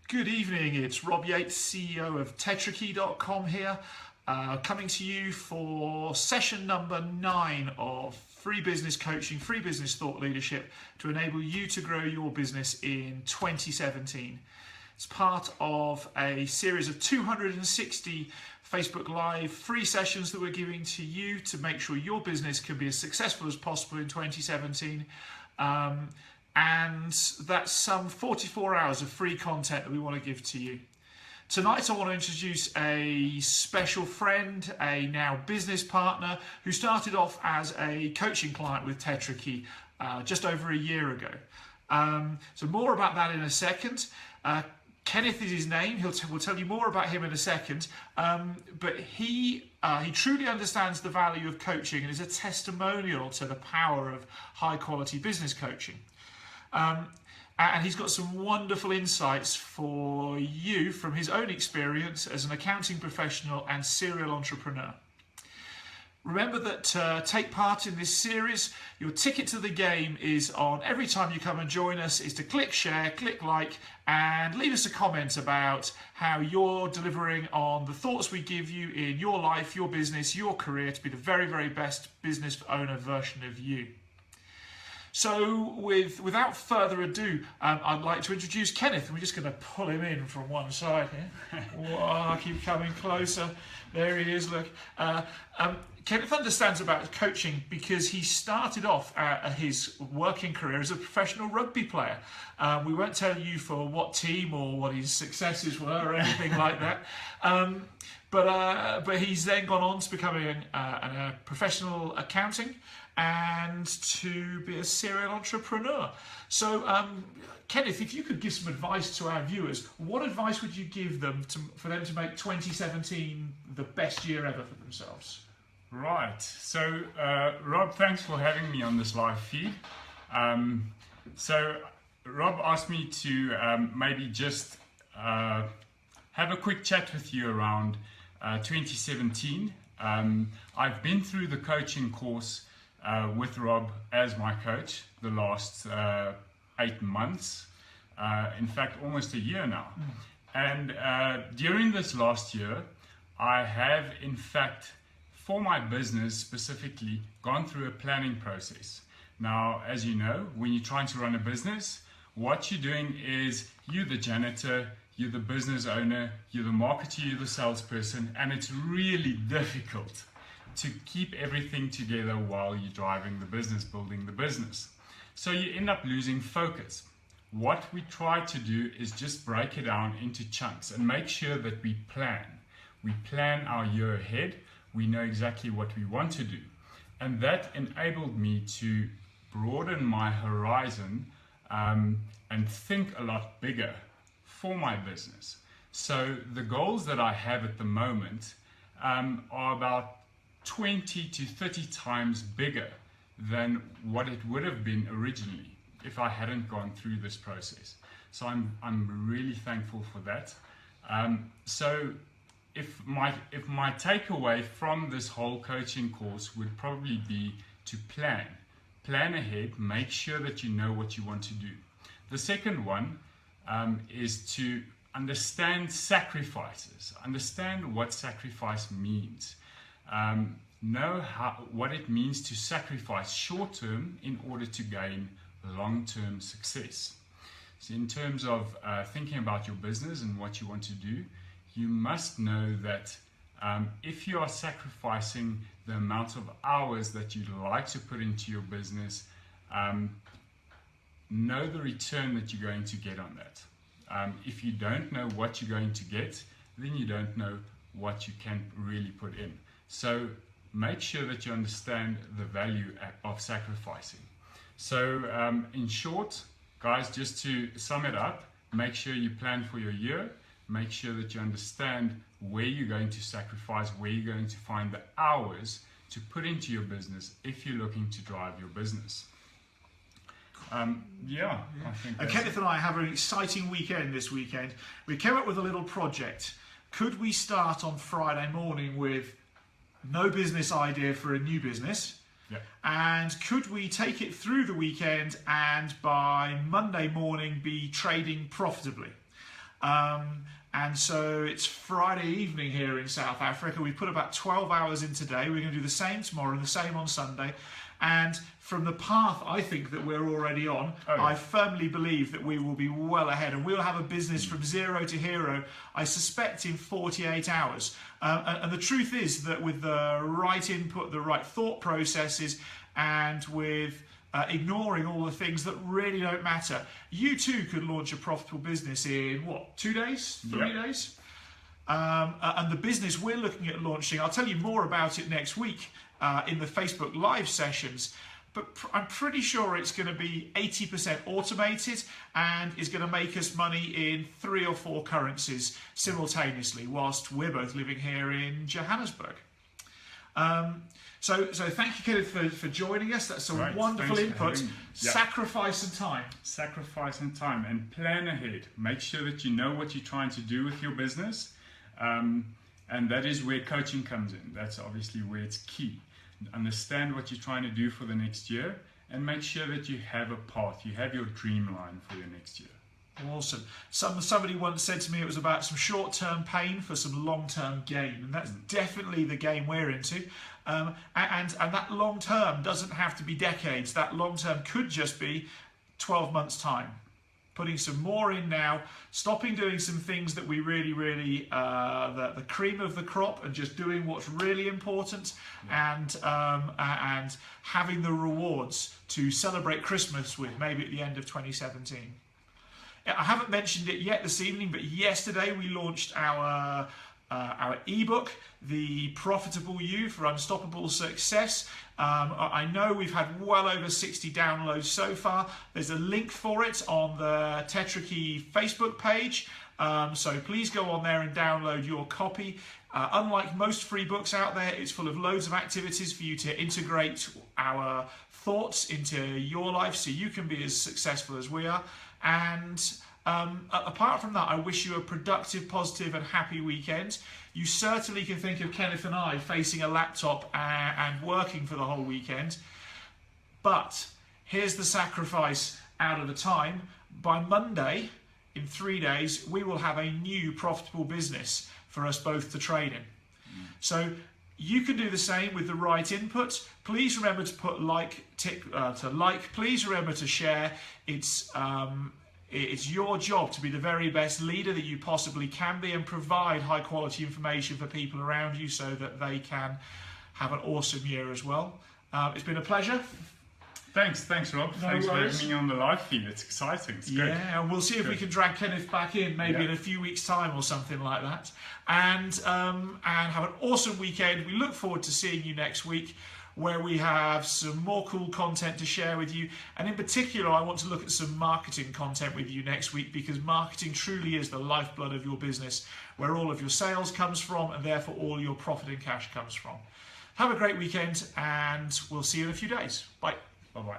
Good evening, it's Rob Yates, CEO of TetraKey.com here, coming to you for session number 9 of free business coaching, free business thought leadership to enable you to grow your business in 2017. It's part of a series of 260 Facebook Live free sessions that we're giving to you to make sure your business can be as successful as possible in 2017. And that's some 44 hours of free content that we want to give to you. Tonight I want to introduce a special friend, a now business partner, who started off as a coaching client with TetraKey just over a year ago. So more about that in a second. Kenneth is his name. We'll tell you more about him in a second. But he truly understands the value of coaching and is a testimonial to the power of high quality business coaching. And he's got some wonderful insights for you from his own experience as an accounting professional and serial entrepreneur. Remember that to take part in this series, your ticket to the game is on every time you come and join us is to click share, click like, and leave us a comment about how you're delivering on the thoughts we give you in your life, your business, your career to be the very, very best business owner version of you. So without further ado, I'd like to introduce Kenneth. We're just going to pull him in from one side here. Whoa, keep coming closer. There he is, look. Kenneth understands about coaching because he started off his working career as a professional rugby player. We won't tell you for what team or what his successes were or anything like that. But he's then gone on to becoming a professional accounting and to be a serial entrepreneur. So, Kenneth, if you could give some advice to our viewers, what advice would you give them for them to make 2017 the best year ever for themselves? Right. So, Rob, thanks for having me on this live feed. So, Rob asked me to maybe just have a quick chat with you around 2017. I've been through the coaching course with Rob as my coach the last 8 months, in fact almost a year now. And during this last year I have in fact for my business specifically gone through a planning process. Now, as you know, when you're trying to run a business, what you're doing is you're the janitor, you're the business owner, you're the marketer, you're the salesperson, and it's really difficult to keep everything together while you're driving the business, building the business. So you end up losing focus. What we try to do is just break it down into chunks and make sure that we plan. We plan our year ahead. We know exactly what we want to do. And that enabled me to broaden my horizon and think a lot bigger for my business. So the goals that I have at the moment are about 20 to 30 times bigger than what it would have been originally if I hadn't gone through this process. So I'm really thankful for that. So if my takeaway from this whole coaching course would probably be to plan ahead, make sure that you know what you want to do. The second one is to understand sacrifices, understand what sacrifice means. Know what it means to sacrifice short-term in order to gain long-term success. So in terms of thinking about your business and what you want to do, you must know that if you are sacrificing the amount of hours that you'd like to put into your business, know the return that you're going to get on that. If you don't know what you're going to get, then you don't know what you can really put in. So make sure that you understand the value of sacrificing. So in short, guys, just to sum it up, make sure you plan for your year, make sure that you understand where you're going to sacrifice, where you're going to find the hours to put into your business if you're looking to drive your business. I think Kenneth and I have an exciting weekend this weekend. We came up with a little project. Could we start on Friday morning with no business idea for a new business? Yeah. And could we take it through the weekend and by Monday morning be trading profitably? And so it's Friday evening here in South Africa. We put about 12 hours in today. We're going to do the same tomorrow and the same on Sunday. And from the path I think that we're already on, I firmly believe that we will be well ahead, and we'll have a business from zero to hero, I suspect, in 48 hours. And the truth is that with the right input, the right thought processes, and with ignoring all the things that really don't matter, you too could launch a profitable business in, what, 2 days? 3 days? And the business we're looking at launching, I'll tell you more about it next week in the Facebook Live sessions, but I'm pretty sure it's going to be 80% automated and is going to make us money in 3 or 4 currencies simultaneously whilst we're both living here in Johannesburg. So thank you, Kenneth, for joining us. That's a wonderful input. Sacrifice and time. Sacrifice and time, and plan ahead. Make sure that you know what you're trying to do with your business, and that is where coaching comes in. That's obviously where it's key. Understand what you're trying to do for the next year, and make sure that you have a path. You have your dream line for your next year. Awesome. Somebody once said to me it was about some short-term pain for some long-term gain, and that's definitely the game we're into. And that long-term doesn't have to be decades. That long-term could just be 12 months' time. Putting some more in now, stopping doing some things that we really, the cream of the crop, and just doing what's really important, and having the rewards to celebrate Christmas with, maybe at the end of 2017. I haven't mentioned it yet this evening, but yesterday we launched our ebook, The Profitable You for Unstoppable Success. I know we've had well over 60 downloads so far. There's a link for it on the TetraKey Facebook page. So please go on there and download your copy. Unlike most free books out there, it's full of loads of activities for you to integrate our thoughts into your life so you can be as successful as we are. And apart from that, I wish you a productive, positive and happy weekend. You certainly can think of Kenneth and I facing a laptop and working for the whole weekend. But here's the sacrifice out of the time. By Monday, in 3 days, we will have a new profitable business for us both to trade in. So you can do the same with the right input. Please remember to put please remember to share. It's your job to be the very best leader that you possibly can be, and provide high quality information for people around you so that they can have an awesome year as well. It's been a pleasure. Thanks Rob. Thanks for having me on the live feed. It's exciting. It's good. Yeah, and we'll see if we can drag Kenneth back in maybe in a few weeks' time or something like that. And have an awesome weekend. We look forward to seeing you next week, where we have some more cool content to share with you. And in particular, I want to look at some marketing content with you next week, because marketing truly is the lifeblood of your business, where all of your sales comes from, and therefore all your profit and cash comes from. Have a great weekend, and we'll see you in a few days. Bye. Bye-bye.